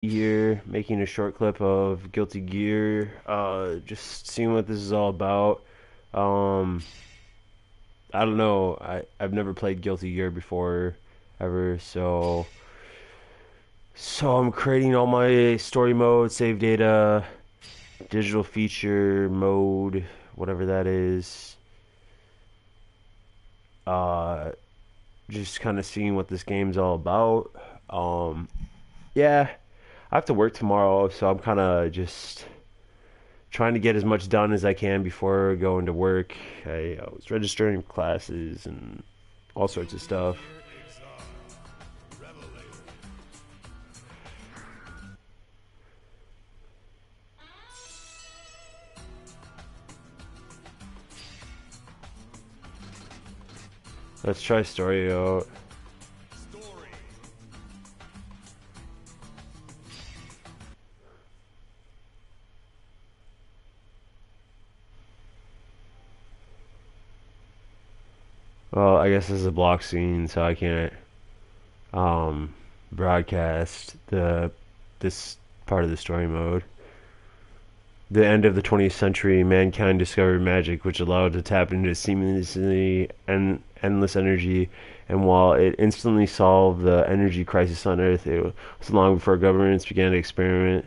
here making a short clip of Guilty Gear, just seeing what this is all about. Um, I don't know. I've never played Guilty Gear before ever, so I'm creating all my story mode, save data, digital feature mode, whatever that is. Uh, just kind of seeing what this game's all about. Um, yeah, I have to work tomorrow, so I'm kind of just trying to get as much done as I can before going to work. I was registering classes and all sorts of stuff. Here is Revelator. Let's try story out. Story. Well, I guess this is a block scene, so I can't um, broadcast the this part of the story mode. The end of the 20th century, mankind discovered magic, which allowed it to tap into seemingly endless energy. And while it instantly solved the energy crisis on Earth, it was long before governments began to experiment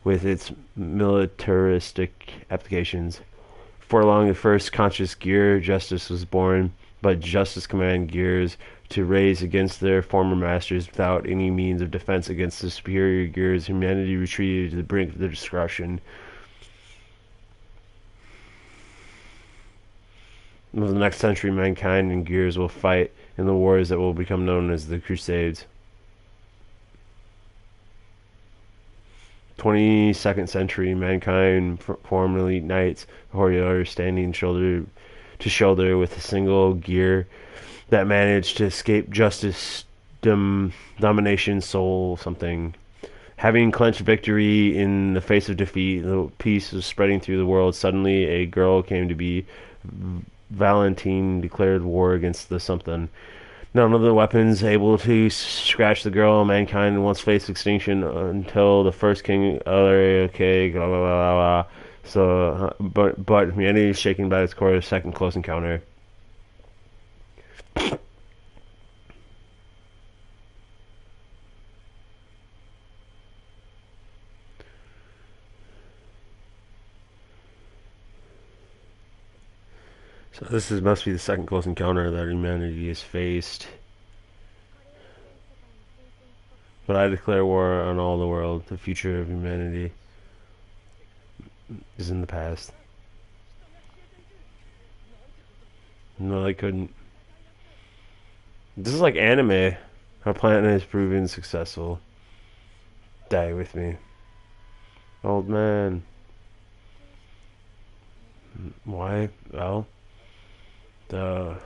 with its militaristic applications. Before long, the first conscious gear, Justice, was born, but Justice commanded gears to raise against their former masters without any means of defense against the superior gears. Humanity retreated to the brink of their destruction. Over the next century, mankind and gears will fight in the wars that will become known as the Crusades. 22nd century, mankind formed elite knights, warriors standing shoulder to shoulder with a single gear that managed to escape justice, domination, soul, something. Having clenched victory in the face of defeat, the peace was spreading through the world. Suddenly, a girl came to be. Valentine declared war against the something. None of the weapons able to scratch the girl. Mankind once faced extinction until the first king. Okay, blah, blah, blah, blah. So, but humanity is shaken by its core. Second close encounter. So this must be the second close encounter that humanity has faced. But I declare war on all the world. The future of humanity is in the past. No, they couldn't. This is like anime. Our planet has proven successful. Die with me. Old man. Why? Well, the.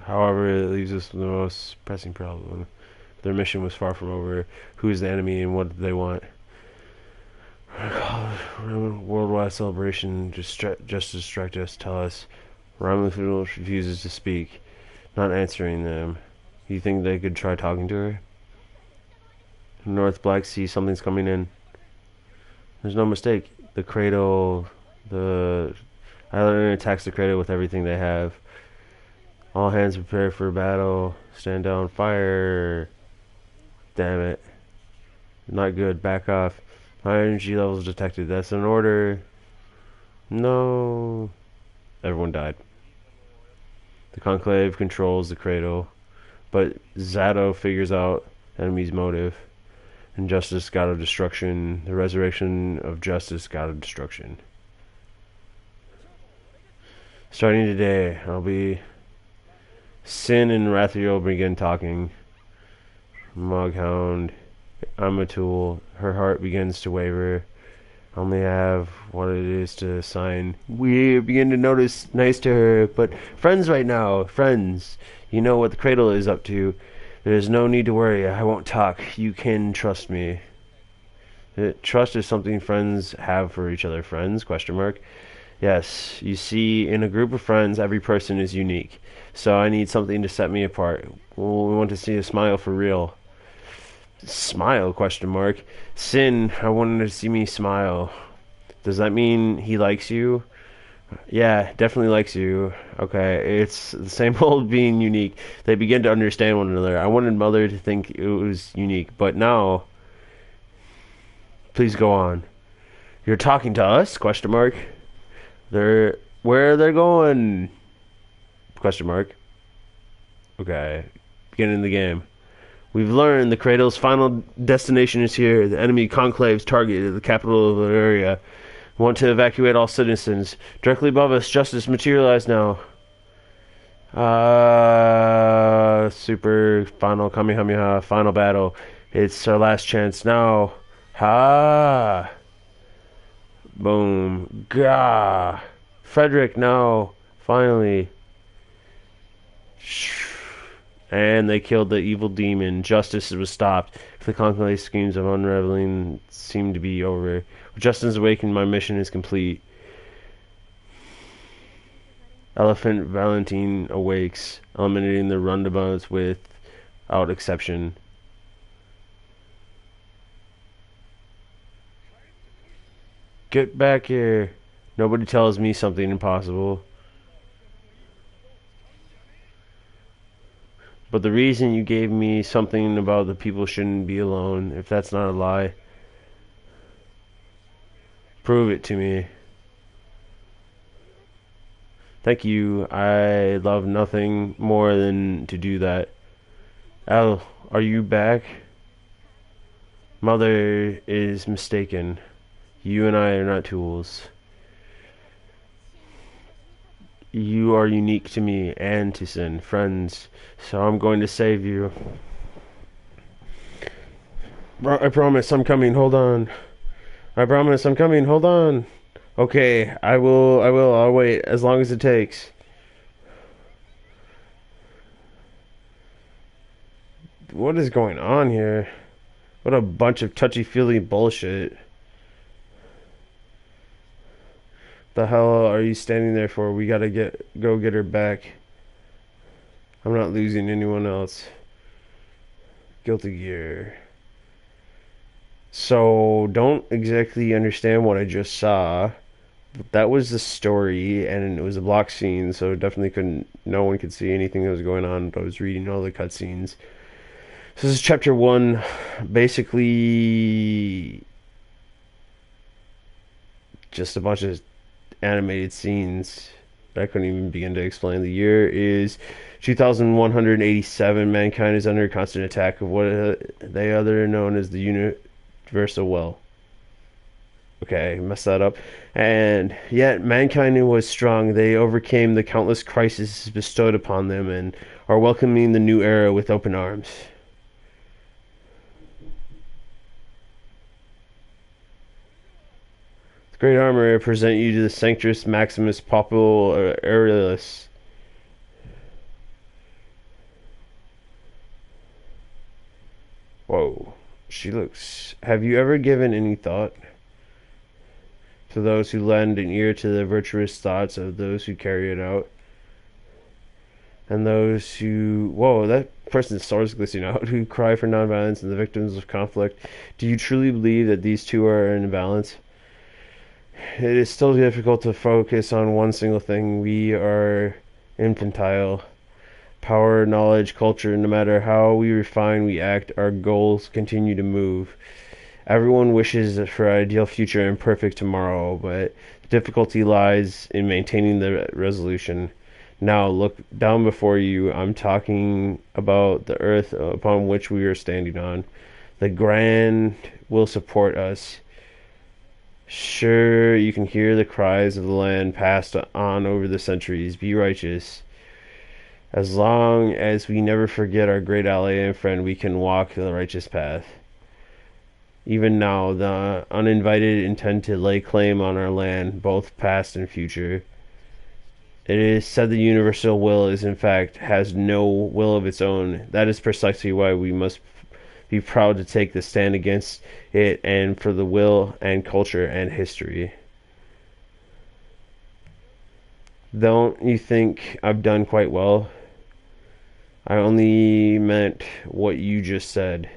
However, it leaves us with the most pressing problem. Their mission was far from over. Who is the enemy and what did they want? Worldwide celebration. Just distract us. Tell us. Romulus refuses to speak, not answering them. You think they could try talking to her? North Black Sea, something's coming in. There's no mistake. The cradle, the island attacks the cradle with everything they have. All hands prepare for battle. Stand down, fire. Damn it. Not good. Back off. High energy levels detected. That's an order. No. Everyone died. The Conclave controls the cradle, but Zato figures out enemy's motive. And Justice, God of Destruction. The resurrection of Justice, God of Destruction. Starting today, I'll be... Sin and Rathiel begin talking. Moghound. I'm a tool. Her heart begins to waver. I only have what it is to sign. We begin to notice nice to her, but friends right now. Friends. You know what the cradle is up to. There's no need to worry. I won't talk. You can trust me. Trust is something friends have for each other. Friends? Question mark. Yes. You see, in a group of friends, every person is unique. So I need something to set me apart. Well, we want to see a smile for real. Smile? Question mark. Sin, I wanted to see me smile. Does that mean he likes you? Yeah, definitely likes you. Okay, it's the same old being unique. They begin to understand one another. I wanted Mother to think it was unique, but now, please go on. You're talking to us? Question mark. They're where they're going? Question mark. Okay, beginning the game. We've learned the Cradle's final destination is here. The enemy conclave's target is the capital of the area. Want to evacuate all citizens. Directly above us, justice materialized now. Super final Kamehameha, final battle. It's our last chance now. Ha! Boom. Gah! Frederick, no. Finally. And they killed the evil demon. Justice was stopped. The conclave schemes of unraveling seem to be over. Justice awakened, my mission is complete. Elephant Valentine awakes, eliminating the roundabouts without exception. Get back here. Nobody tells me something impossible. But the reason you gave me something about the people shouldn't be alone, if that's not a lie, prove it to me. Thank you. I love nothing more than to do that. Al, are you back? Mother is mistaken. You and I are not tools. You are unique to me and to Sin, friends. So I'm going to save you. I promise I'm coming. Hold on. I promise I'm coming. Hold on. Okay, I will. I'll wait as long as it takes. What is going on here? What a bunch of touchy-feely bullshit. The hell are you standing there for? We gotta go get her back. I'm not losing anyone else. Guilty Gear. So, don't exactly understand what I just saw. That was the story, and it was a block scene, so definitely couldn't. No one could see anything that was going on. But I was reading all the cutscenes. So this is chapter one, basically just a bunch of animated scenes that I couldn't even begin to explain. The year is 2187. Mankind is under constant attack of what they other known as the universal will. Okay, messed that up. And yet mankind was strong. They overcame the countless crises bestowed upon them and are welcoming the new era with open arms. The great armor, I present you to the Sanctus Maximus Popul Aurelius. Whoa, she looks. Have you ever given any thought to those who lend an ear to the virtuous thoughts of those who carry it out? And those who. Whoa, that person's sword's glistening out, who cry for nonviolence and the victims of conflict. Do you truly believe that these two are in balance? It is still difficult to focus on one single thing. We are infantile. Power, knowledge, culture, no matter how we refine, we act, our goals continue to move. Everyone wishes for an ideal future and perfect tomorrow, but the difficulty lies in maintaining the resolution. Now look down before you. I'm talking about the earth upon which we are standing on. The grand will support us. Sure, you can hear the cries of the land passed on over the centuries. Be righteous. As long as we never forget our great ally and friend, we can walk the righteous path. Even now, the uninvited intend to lay claim on our land, both past and future. It is said the universal will is, in fact, has no will of its own. That is precisely why we must be proud to take the stand against it and for the will and culture and history. Don't you think I've done quite well? I only meant what you just said.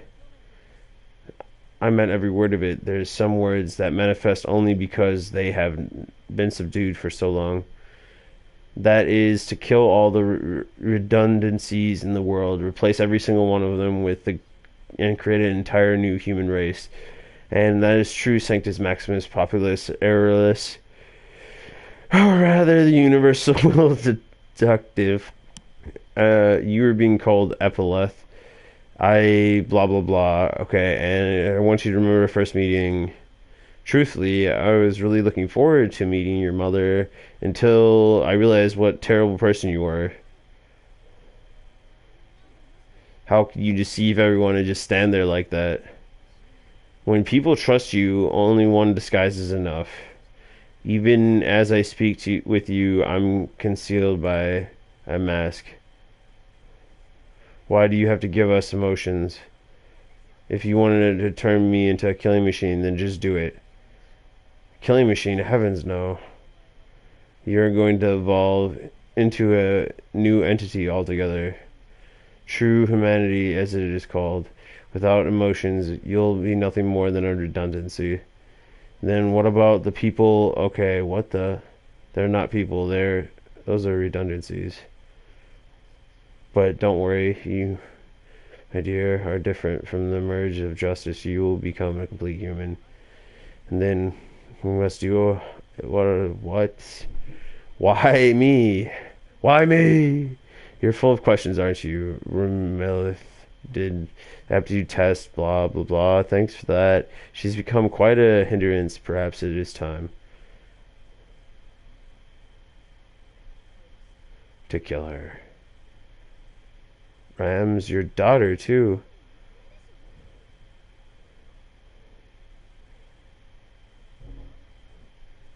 I meant every word of it. There's some words that manifest only because they have been subdued for so long. That is to kill all the redundancies in the world, replace every single one of them with the and create an entire new human race. And that is true Sanctus Maximus Populus Aurelius, or rather the universal will deductive. You were being called Epileth. I blah blah blah. Okay, and I want you to remember our first meeting. Truthfully, I was really looking forward to meeting your mother until I realized what terrible person you were. How could you deceive everyone and just stand there like that? When people trust you, only one disguise is enough. Even as I speak with you, I'm concealed by a mask. Why do you have to give us emotions? If you wanted to turn me into a killing machine, then just do it. Killing machine, heavens no. You're going to evolve into a new entity altogether. True humanity, as it is called. Without emotions, you'll be nothing more than a redundancy. Then what about the people? Okay, what the? They're not people. Those are redundancies. But don't worry, you, my dear, are different from the merge of justice. You will become a complete human. And then we must do what? Why me? Why me? You're full of questions, aren't you? Remelith did aptitude test, blah blah blah. Thanks for that. She's become quite a hindrance. Perhaps it is time to kill her. Ram's your daughter too.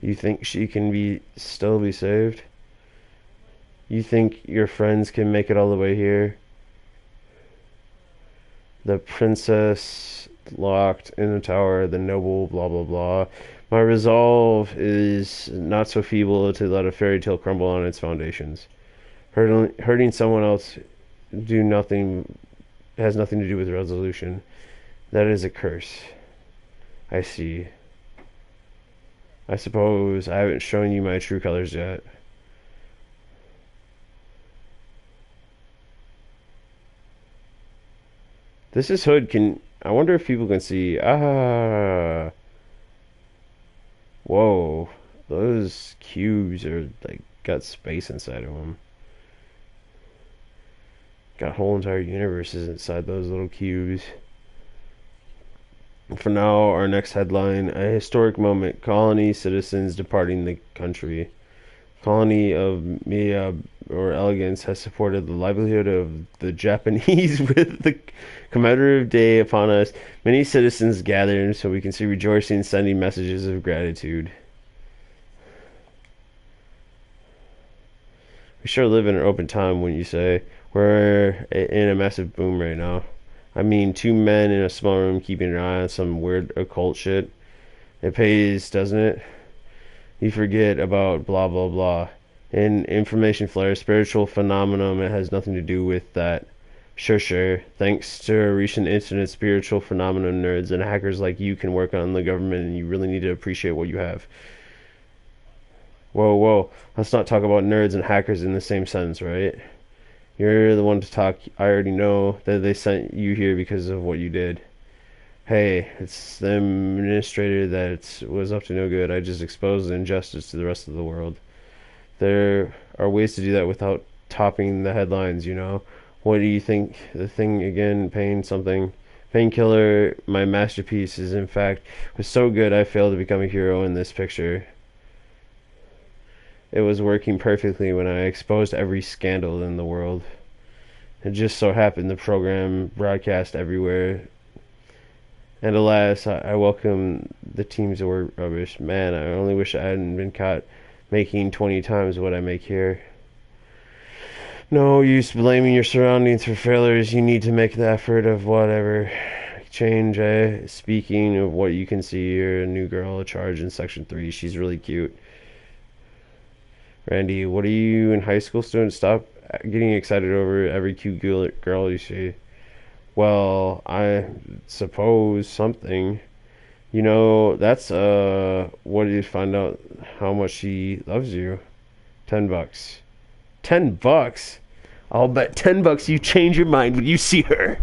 You think she can still be saved? You think your friends can make it all the way here? The princess locked in the tower, the noble, blah blah blah. My resolve is not so feeble to let a fairy tale crumble on its foundations. Hurting someone else do nothing has nothing to do with resolution. That is a curse. I see. I suppose I haven't shown you my true colors yet. This is Hood. Can I wonder if people can see? Ah, whoa! Those cubes are like got space inside of them. Got whole entire universes inside those little cubes. For now, our next headline: a historic moment. Colony citizens departing the country. Colony of Mia or Elegance has supported the livelihood of the Japanese with the commemorative day upon us. Many citizens gathered so we can see rejoicing, sending messages of gratitude. We sure live in an open time, wouldn't you say? We're in a massive boom right now. I mean, two men in a small room keeping an eye on some weird occult shit. It pays, doesn't it? You forget about blah blah blah. In information flare, spiritual phenomenon, it has nothing to do with that. Sure, sure. Thanks to a recent incident, spiritual phenomenon nerds and hackers like you can work on the government, and you really need to appreciate what you have. Whoa, whoa. Let's not talk about nerds and hackers in the same sentence, right? You're the one to talk. I already know that they sent you here because of what you did. Hey, it's the administrator that was up to no good. I just exposed the injustice to the rest of the world. There are ways to do that without topping the headlines, you know? What do you think? The thing again, pain something. Painkiller, my masterpiece, is in fact was so good I failed to become a hero in this picture. It was working perfectly when I exposed every scandal in the world. It just so happened the program broadcast everywhere. And alas, I welcome the teams that were rubbish. Man, I only wish I hadn't been caught making 20 times what I make here. No use blaming your surroundings for failures. You need to make the effort of whatever change. Speaking of what you can see, you're a new girl at charge in Section 3. She's really cute. Randy, what are you in high school student? Stop getting excited over every cute girl you see. Well, I suppose something. You know, that's what did you find out how much she loves you? $10. $10? I'll bet $10 you change your mind when you see her.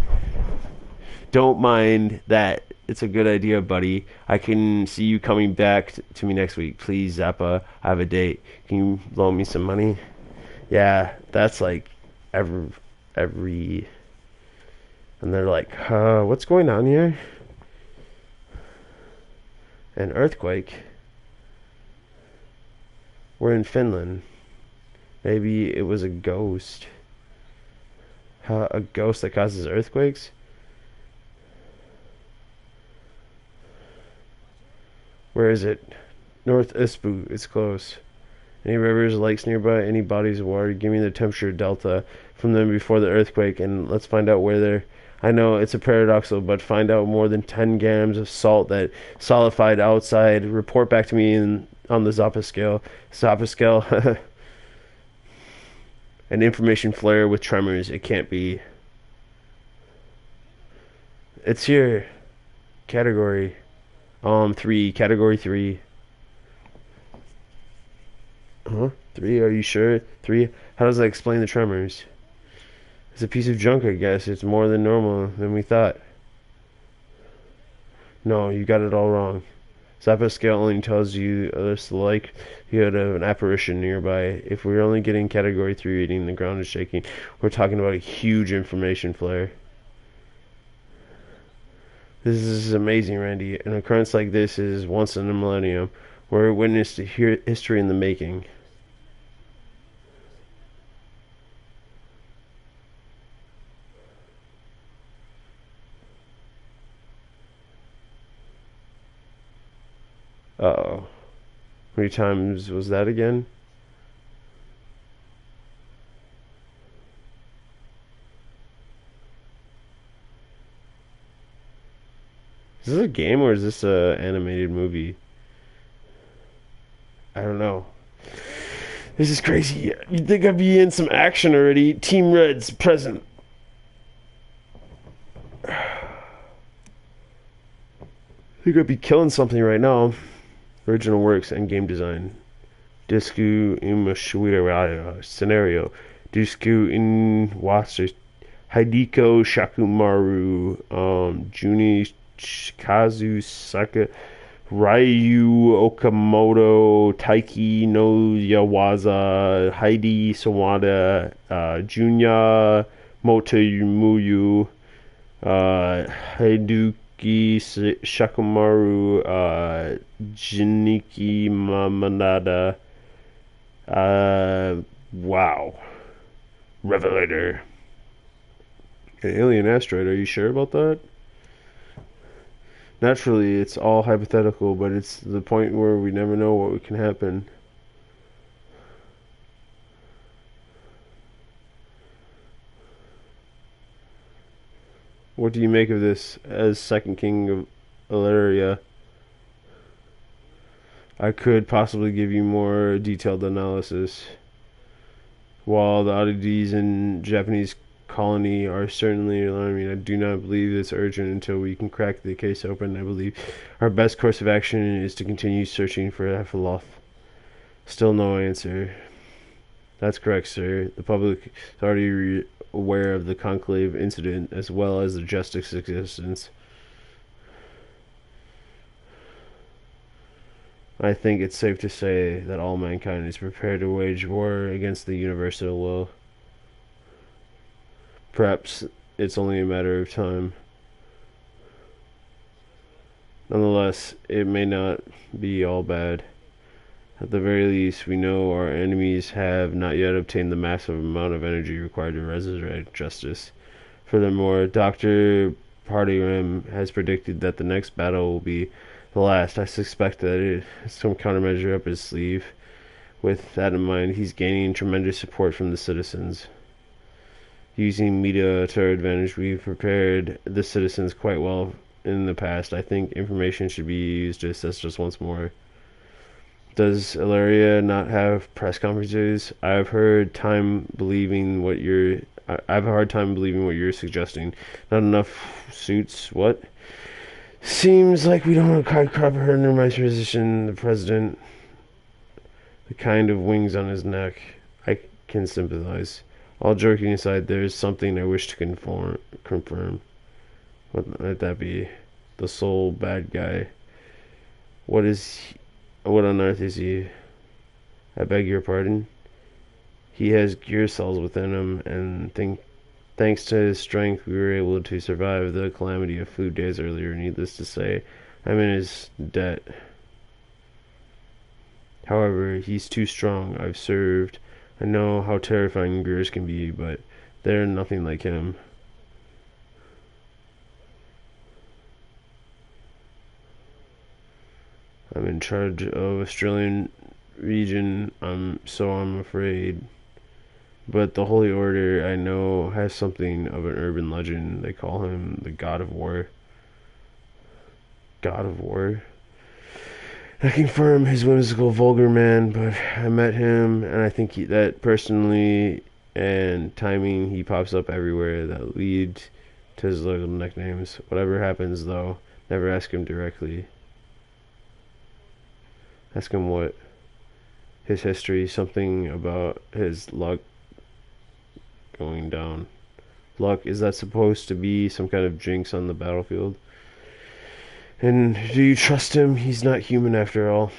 Don't mind that. It's a good idea, buddy. I can see you coming back to me next week. Please, Zappa. I have a date. Can you loan me some money? Yeah, that's like every and they're like, what's going on here? An earthquake? We're in Finland. Maybe it was a ghost. A ghost that causes earthquakes? Where is it? North Ispu. It's close. Any rivers, lakes nearby, any bodies of water? Give me the temperature delta from them before the earthquake, and let's find out where they're. I know it's a paradoxal, but find out more than 10 grams of salt that solidified outside. Report back to me on the Zappa scale. Zappa scale. An information flare with tremors. It can't be. It's here. Category. 3. Category 3. Huh? 3? Are you sure? 3? How does that explain the tremors? It's a piece of junk, I guess. It's more than normal than we thought. No, you got it all wrong. Zappa scale only tells you this like you had an apparition nearby. If we're only getting category 3 reading, the ground is shaking. We're talking about a huge information flare. This is amazing, Randy. An occurrence like this is once in a millennium. We're a witness to history in the making. Uh-oh. How many times was that again? Is this a game or is this a animated movie? I don't know. This is crazy. You'd think I'd be in some action already. Team Red's present. I think I'd be killing something right now. Original works and game design. Disku Imashwira scenario. Disku in Wasa Hideko Shakumaru. Juni Kazu Saka Ryu Okamoto, Taiki no Yawaza, Heidi Sawada, Junya Motomuyu, Hideki Shakumaru, Jiniki Mamanada. Wow. Revelator. An alien asteroid, are you sure about that? Naturally, it's all hypothetical, but it's the point where we never know what can happen. What do you make of this as second king of Illyria? I could possibly give you more detailed analysis. While the oddities in Japanese colony are certainly alarming, I do not believe it's urgent until we can crack the case open. I believe our best course of action is to continue searching for Hefaloth. Still no answer. That's correct, sir. The public is already aware of the conclave incident as well as the Justice's existence. I think it's safe to say that all mankind is prepared to wage war against the universal will. Perhaps it's only a matter of time. Nonetheless, it may not be all bad. At the very least, we know our enemies have not yet obtained the massive amount of energy required to resurrect justice. Furthermore, Dr. Partyram has predicted that the next battle will be the last. I suspect that it is some countermeasure up his sleeve. With that in mind, he's gaining tremendous support from the citizens. Using media to our advantage, we've prepared the citizens quite well in the past. I think information should be used to assist us once more. Does Ilaria not have press conferences? I've heard time believing what you're. I have a hard time believing what you're suggesting. Not enough suits. What? Seems like we don't have cover under my position. The president, the kind of wings on his neck. I can sympathize. All joking aside, there is something I wish to confirm. What might that be? The sole bad guy. What is? What on earth is he? I beg your pardon. He has gear cells within him, and thanks to his strength, we were able to survive the calamity of food days earlier. Needless to say, I'm in his debt. However, he's too strong. I've served. I know how terrifying gears can be, but they're nothing like him. I'm in charge of Australian region, so I'm afraid. But the Holy Order, I know, has something of an urban legend. They call him the God of War. God of War? I confirm his whimsical, vulgar man, but I met him, and I think that personally and timing, he pops up everywhere that lead to his little nicknames. Whatever happens, though, never ask him directly. Ask him what? His history, something about his luck going down. Luck, is that supposed to be some kind of jinx on the battlefield? And do you trust him? He's not human after all.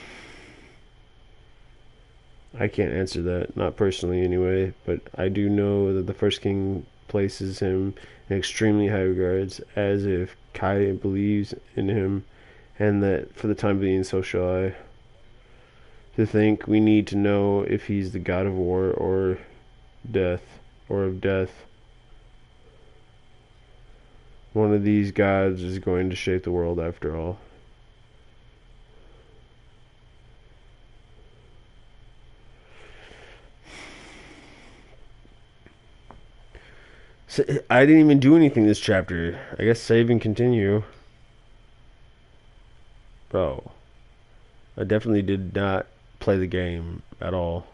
I can't answer that, not personally anyway, but I do know that the First King places him in extremely high regards, as if Kai believes in him, and that for the time being, so shall I. To think we need to know if he's the god of war or death, or of death. One of these gods is going to shape the world after all. So, I didn't even do anything this chapter. I guess save and continue. Bro, I definitely did not play the game at all.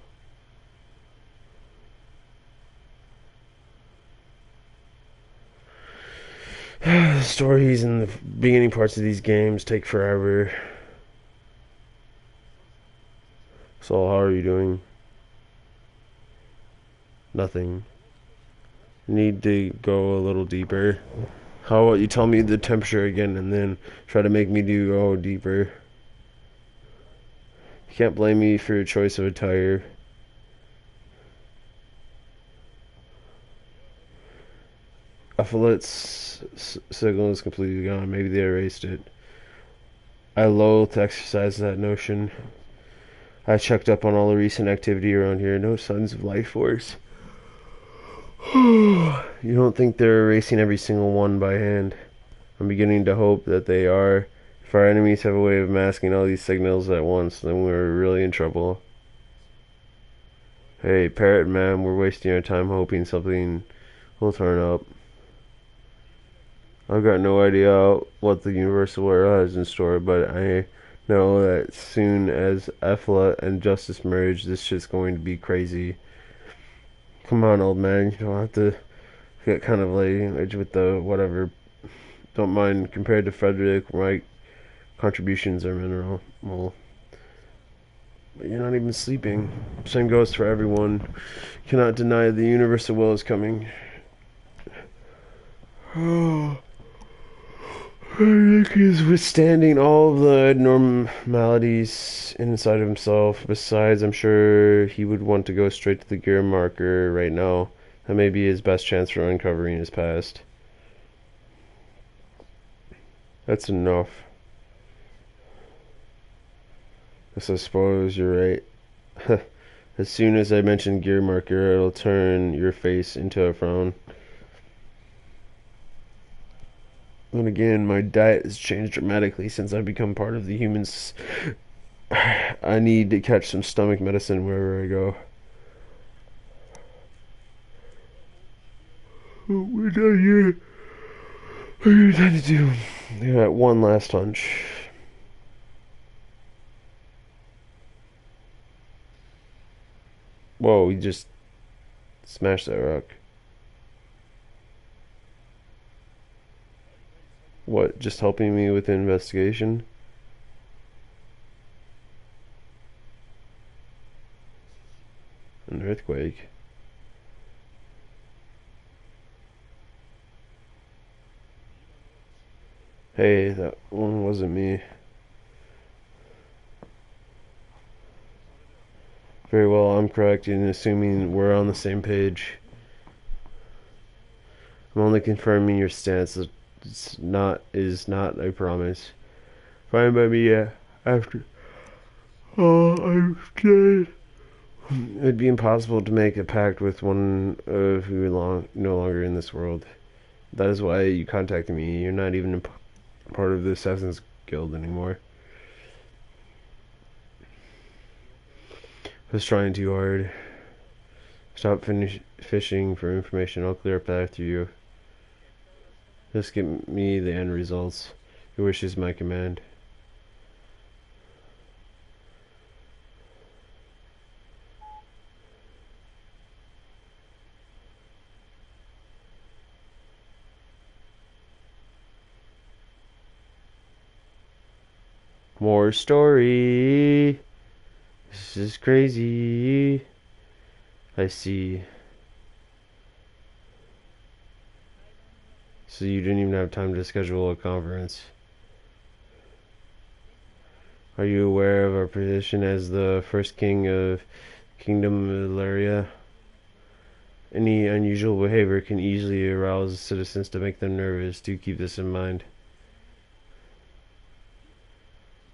The stories and the beginning parts of these games take forever. So, how are you doing? Nothing. Need to go a little deeper. How about you tell me the temperature again and then try to make me go deeper? You can't blame me for your choice of attire. Alphalet's signal is completely gone. Maybe they erased it. I loathe to exercise that notion. I checked up on all the recent activity around here. No signs of life force. You don't think they're erasing every single one by hand? I'm beginning to hope that they are. If our enemies have a way of masking all these signals at once, then we're really in trouble. Hey, Parrot Man, we're wasting our time hoping something will turn up. I've got no idea what the Universal War has in store, but I know that soon as Ephala and Justice merge, this shit's going to be crazy. Come on, old man, you don't have to get kind of language with the whatever. Don't mind. Compared to Frederick, my contributions are minimal. Well, but you're not even sleeping. Same goes for everyone. Cannot deny the universal will is coming. Rick is withstanding all of the abnormalities inside of himself. Besides, I'm sure he would want to go straight to the gear marker right now. That may be his best chance for uncovering his past. That's enough. Yes, I suppose you're right. As soon as I mention gear marker, it'll turn your face into a frown. And again, my diet has changed dramatically since I've become part of the humans. I need to catch some stomach medicine wherever I go. We're done here. What are you trying to do? I got one last hunch. Whoa, he just smashed that rock. What, just helping me with the investigation? An earthquake. Hey, that one wasn't me. Very well, I'm correct in assuming we're on the same page. I'm only confirming your stance. It's not a promise. Fine by me, yeah. After. Oh, I'm scared. It would be impossible to make a pact with one who no longer in this world. That is why you contacted me. You're not even a part of the Assassin's Guild anymore. I was trying too hard. Stop fishing for information. I'll clear up that after you. Just give me the end results. Your wish is my command. More story. This is crazy. I see. So you didn't even have time to schedule a conference. Are you aware of our position as the first king of Kingdom Ilaria? Any unusual behavior can easily arouse citizens to make them nervous. Do keep this in mind.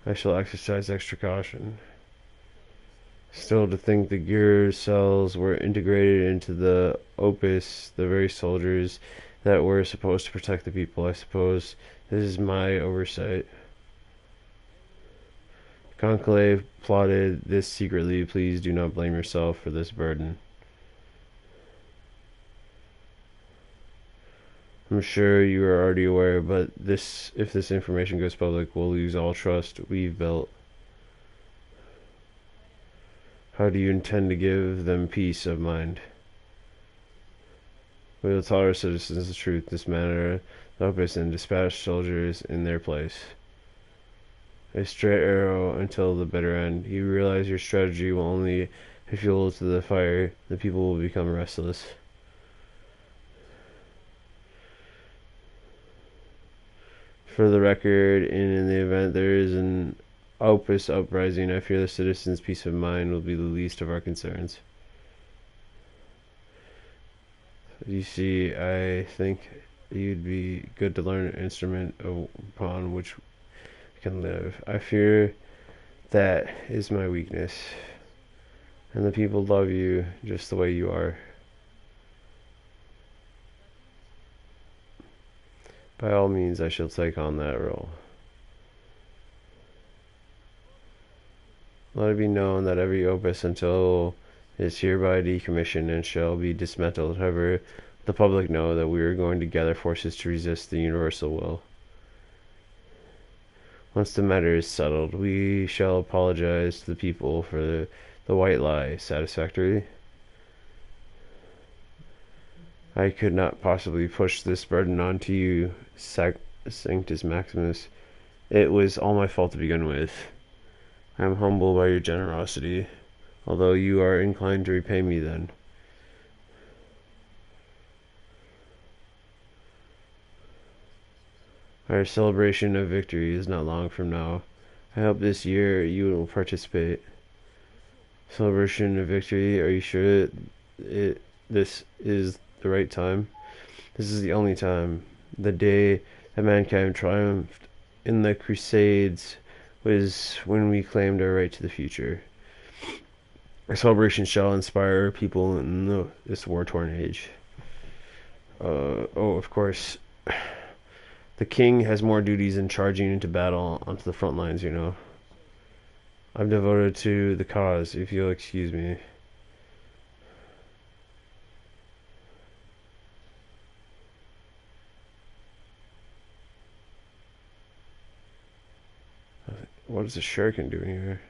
I shall exercise extra caution. Still, to think the gear cells were integrated into the Opus, the very soldiers that were supposed to protect the people, I suppose. This is my oversight. Conclave plotted this secretly. Please do not blame yourself for this burden. I'm sure you are already aware, but if this information goes public, we'll lose all trust we've built. How do you intend to give them peace of mind? We will tell our citizens the truth, this matter, the Opus, and dispatch soldiers in their place. A straight arrow until the bitter end. You realize your strategy will only add fuel to the fire. The people will become restless. For the record, in the event there is an Opus uprising, I fear the citizens' peace of mind will be the least of our concerns. You see, I think you'd be good to learn an instrument upon which we can live. I fear that is my weakness, and the people love you just the way you are. By all means, I shall take on that role. Let it be known that every opus until is hereby decommissioned and shall be dismantled. However, the public know that we are going to gather forces to resist the universal will. Once the matter is settled, we shall apologize to the people for the white lie. Satisfactory? I could not possibly push this burden onto you, Sanctus Maximus. It was all my fault to begin with. I am humbled by your generosity, although you are inclined to repay me then. Our celebration of victory is not long from now. I hope this year you will participate. Celebration of victory? Are you sure this is the right time? This is the only time. The day that mankind triumphed in the Crusades was when we claimed our right to the future. Our celebration shall inspire people in this war-torn age. Of course, the king has more duties than charging into battle onto the front lines, you know. I'm devoted to the cause, if you'll excuse me. What is the shuriken doing here?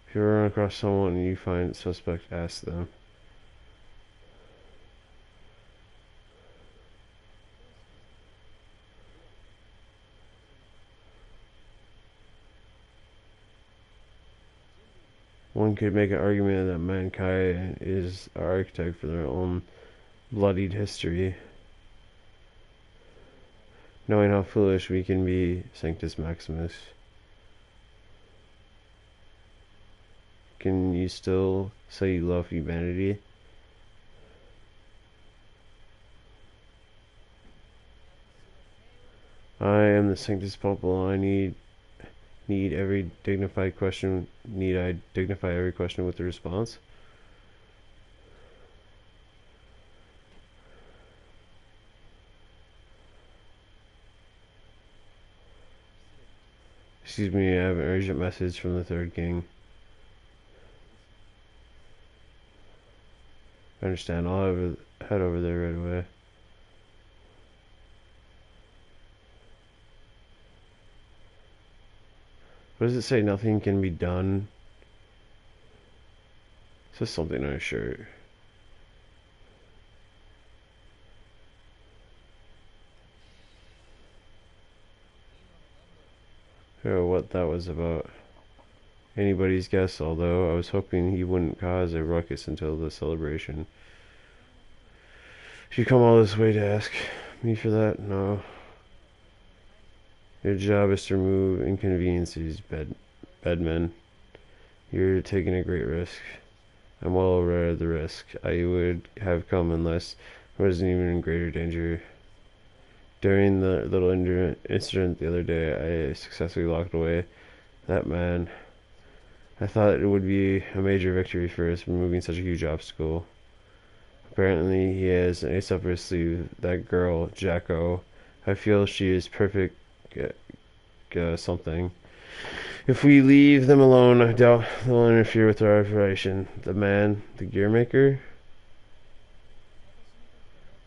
If you run across someone you find suspect, ask them. One could make an argument that mankind is our architect for their own bloodied history. Knowing how foolish we can be, Sanctus Maximus. Can you still say you love humanity? I am the Sanctus Popul. Need every dignified question. Need I dignify every question with a response? Excuse me, I have an urgent message from the Third King. I understand. Head over there right away. What does it say? Nothing can be done. It says something on his shirt. Oh, what that was about. Anybody's guess, although I was hoping he wouldn't cause a ruckus until the celebration. If you come all this way to ask me for that, no. Your job is to remove inconveniences, bedmen. You're taking a great risk. I'm well aware of the risk. I would have come unless I wasn't even in greater danger. During the little incident the other day, I successfully locked away that man. I thought it would be a major victory for us removing such a huge obstacle. Apparently, he has an ace up his sleeve. That girl, Jacko. I feel she is perfect. Something. If we leave them alone, I doubt they'll interfere with our operation. The man, the gear maker,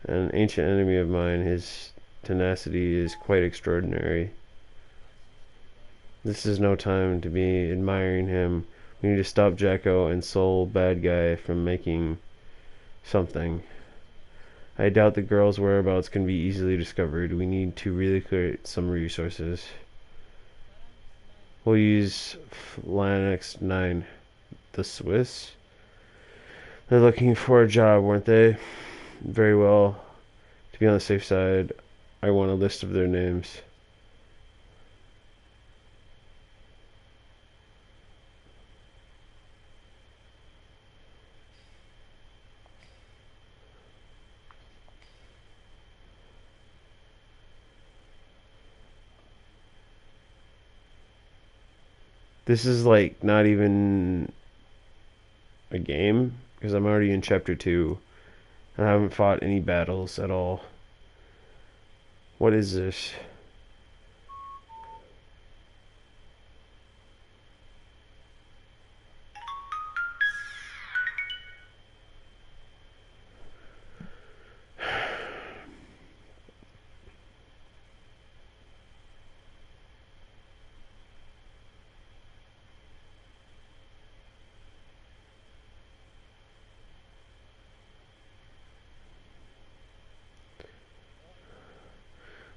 an ancient enemy of mine. His tenacity is quite extraordinary. This is no time to be admiring him. We need to stop Jacko and Soul Bad Guy from making something. I doubt the girl's whereabouts can be easily discovered. We need to really clear some resources. We'll use Lannex 9. The Swiss? They're looking for a job, weren't they? Very well. To be on the safe side, I want a list of their names. This is like not even a game because I'm already in chapter 2 and I haven't fought any battles at all. What is this?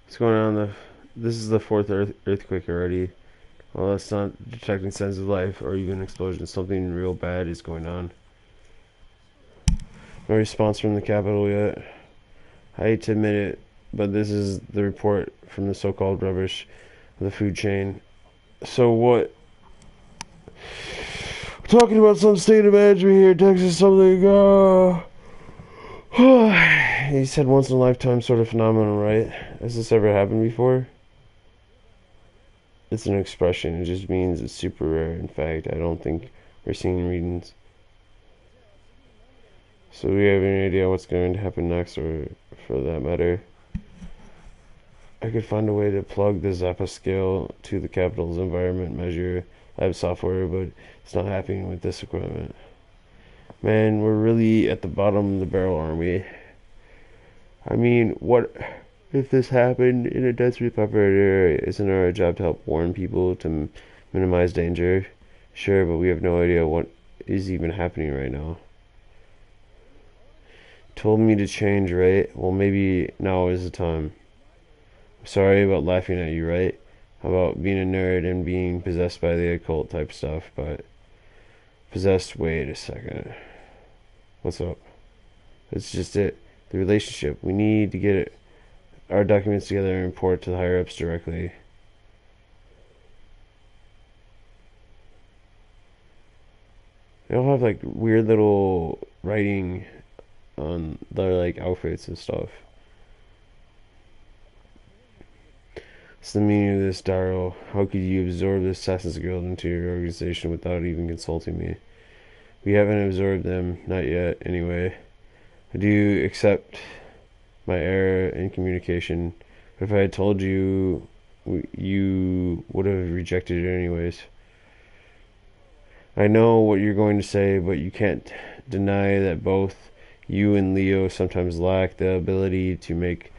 What's going on? This is the fourth earthquake already. Well, that's not detecting signs of life or even explosion. Something real bad is going on. No response from the capital yet. I hate to admit it, but this is the report from the so-called rubbish of the food chain. So what? We're talking about some state of management here, Texas, something. He said once in a lifetime sort of phenomenon, right? Has this ever happened before? It's an expression. It just means it's super rare. In fact, I don't think we're seeing readings. So do we have any idea what's going to happen next, or for that matter? I could find a way to plug the Zappa scale to the capital's environment measure lab software, but it's not happening with this equipment. Man, we're really at the bottom of the barrel, aren't we? I mean, what if this happened in a densely populated area? Isn't our job to help warn people to minimize danger? Sure, but we have no idea what is even happening right now. Told me to change, right? Well, maybe now is the time. Sorry about laughing at you, right? About being a nerd and being possessed by the occult type stuff, but possessed, wait a second. What's up? That's just it. The relationship. We need to get our documents together and report to the higher ups directly. They all have like weird little writing on their like outfits and stuff. What's the meaning of this, Daryl? How could you absorb the Assassin's Guild into your organization without even consulting me? We haven't absorbed them, not yet, anyway. I do accept my error in communication. But if I had told you, you would have rejected it anyways. I know what you're going to say, but you can't deny that both you and Leo sometimes lack the ability to make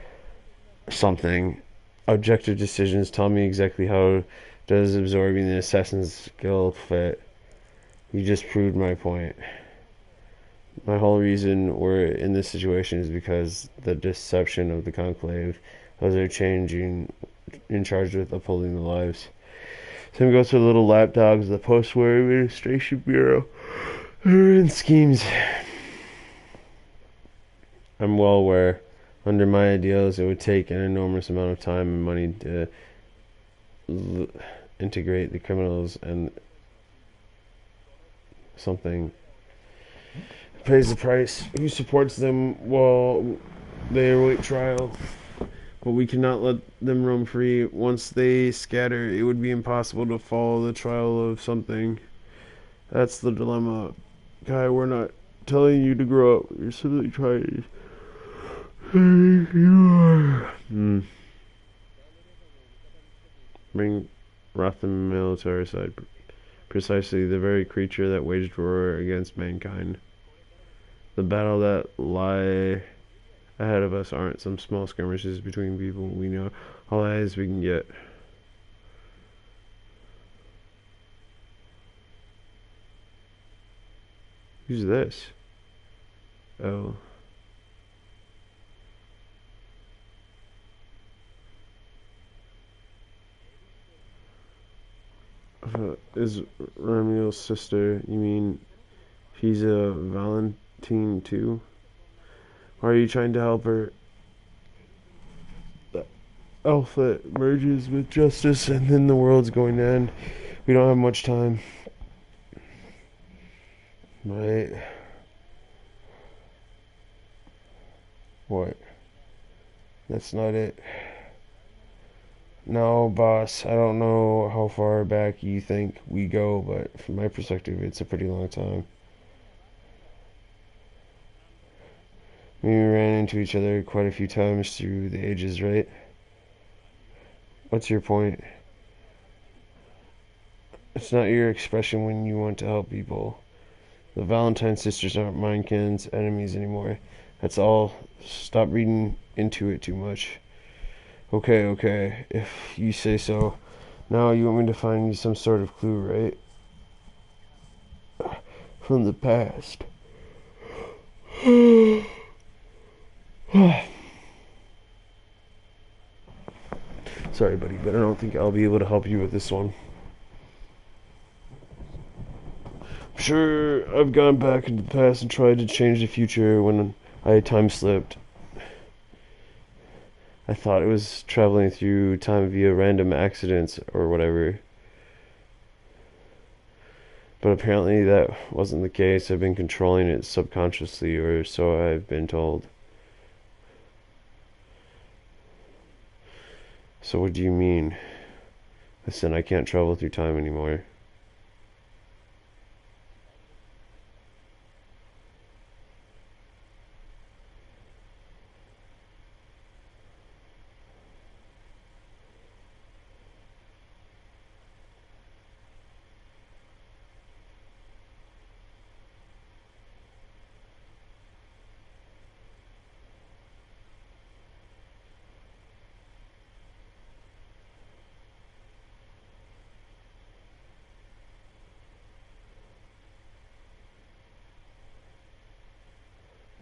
something objective decisions. Tell me exactly how does absorbing the Assassin's Guild fit? You just proved my point. My whole reason we're in this situation is because the deception of the Conclave. Those are changing in charge with upholding the lives. Same goes for the little lapdogs of the post-war administration bureau. They're in schemes. I'm well aware. Under my ideals, it would take an enormous amount of time and money to integrate the criminals and something pays the price. Who supports them while they await trial? But we cannot let them roam free. Once they scatter, it would be impossible to follow the trial of something. That's the dilemma. Guy, we're not telling you to grow up. You're simply trying. You are. Bring Rotham military side. Precisely the very creature that waged war against mankind. The battle that lie ahead of us aren't some small skirmishes between people we know. All eyes we can get. Who's this? Oh. Is Ramiel's sister, you mean she's a Valentine too? Or are you trying to help her? The Alpha merges with justice and then the world's going to end. We don't have much time. Right? What? That's not it. No, boss, I don't know how far back you think we go, but from my perspective, it's a pretty long time. We ran into each other quite a few times through the ages, right? What's your point? It's not your expression when you want to help people. The Valentine sisters aren't Minekin's enemies anymore. That's all. Stop reading into it too much. Okay, if you say so. Now you want me to find you some sort of clue, right? From the past. Sorry, buddy, but I don't think I'll be able to help you with this one. Sure, I've gone back into the past and tried to change the future when I time slipped. I thought it was traveling through time via random accidents or whatever. But apparently that wasn't the case. I've been controlling it subconsciously, or so I've been told. So what do you mean? Listen, I can't travel through time anymore.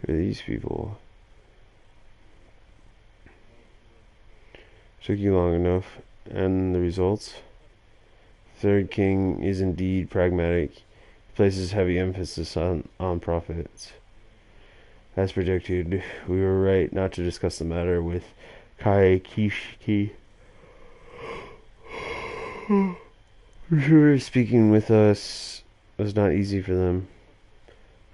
Who are these people? Took you long enough. And the results? Third king is indeed pragmatic. He places heavy emphasis on profits. As predicted, we were right not to discuss the matter with Kai Kishiki. For sure, speaking with us was not easy for them.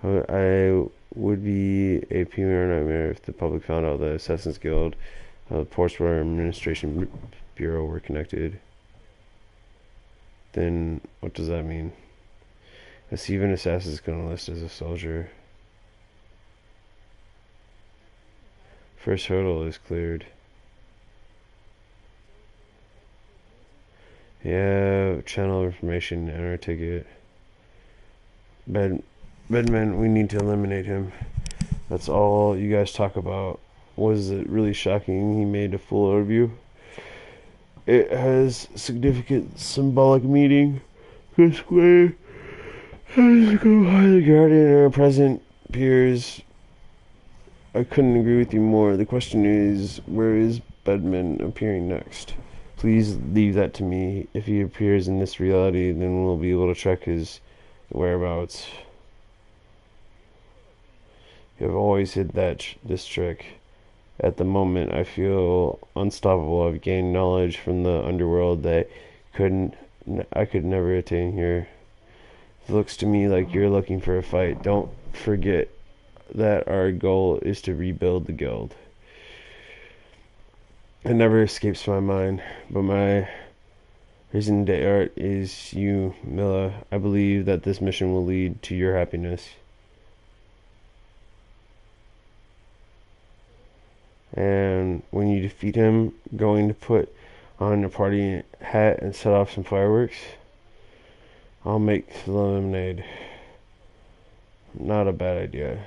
I would be a pure nightmare if the public found out the Assassin's Guild and the Portsmouth Administration Bureau were connected. Then what does that mean? A Steven Assassin's gonna list as a soldier. First hurdle is cleared. Yeah, channel information, enter ticket. Bedman, we need to eliminate him. That's all you guys talk about. Was it really shocking he made a full overview? It has significant symbolic meaning. This way has go highly regarded in our present peers. I couldn't agree with you more. The question is, where is Bedman appearing next? Please leave that to me. If he appears in this reality, then we'll be able to track his whereabouts. You have always hid this trick. At the moment, I feel unstoppable. I've gained knowledge from the underworld that I could never attain here. It looks to me like you're looking for a fight. Don't forget that our goal is to rebuild the guild. It never escapes my mind, but my reason d'art is you, Milla. I believe that this mission will lead to your happiness. And when you defeat him, going to put on a party hat and set off some fireworks. I'll make the lemonade. Not a bad idea.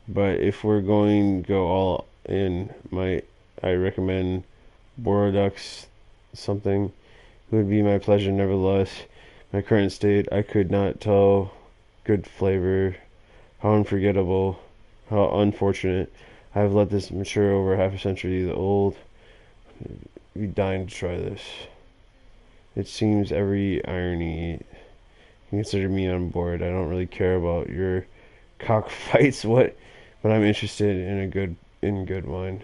But if we're going to go all in, I recommend Borodux something. It would be my pleasure nevertheless. My current state, I could not tell good flavor. How unforgettable. How unfortunate. I have let this mature over half a century. The old be dying to try this. It seems every irony. Consider me on board. I don't really care about your cockfights, but I'm interested in good wine.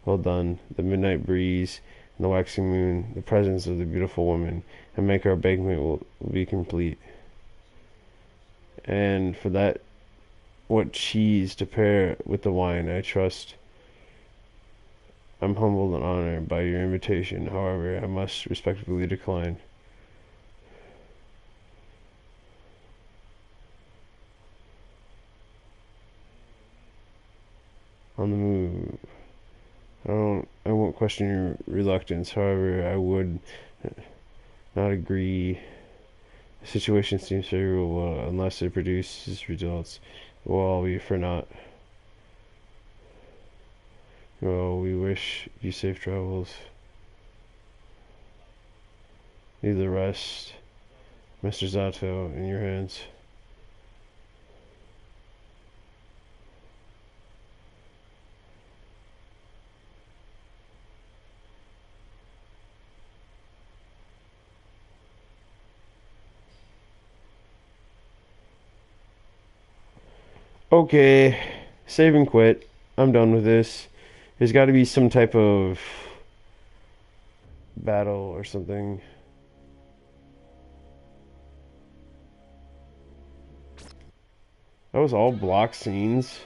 Well done. The midnight breeze and the waxing moon, the presence of the beautiful woman, and make our banquet will be complete. And for that, what cheese to pair with the wine, I trust. I'm humbled and honored by your invitation. However, I must respectfully decline. On the move. I won't question your reluctance. However, I would not agree. The situation seems favorable unless it produces results. We'll all be for naught. Well, we wish you safe travels. Leave the rest, Mr. Zato, in your hands. Okay, save and quit. I'm done with this. There's got to be some type of battle or something. That was all block scenes.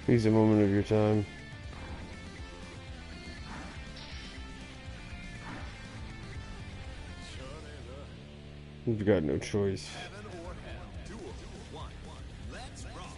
He's a moment of your time. You've got no choice. Heaven or hell. Duel. One. Let's rock.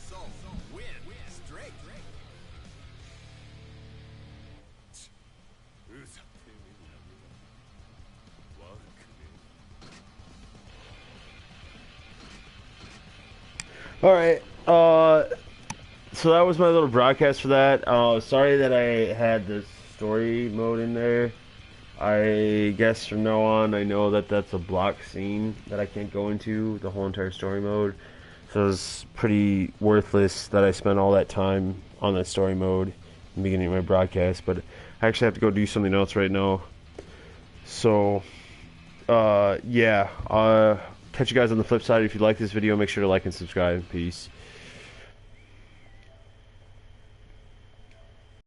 So, win. Straight. All right. So that was my little broadcast for that. Sorry that I had this story mode in there. I guess from now on, I know that that's a block scene that I can't go into the whole entire story mode. So it's pretty worthless that I spent all that time on that story mode in the beginning of my broadcast. But I actually have to go do something else right now. So, yeah. Catch you guys on the flip side. If you like this video, make sure to like and subscribe. Peace.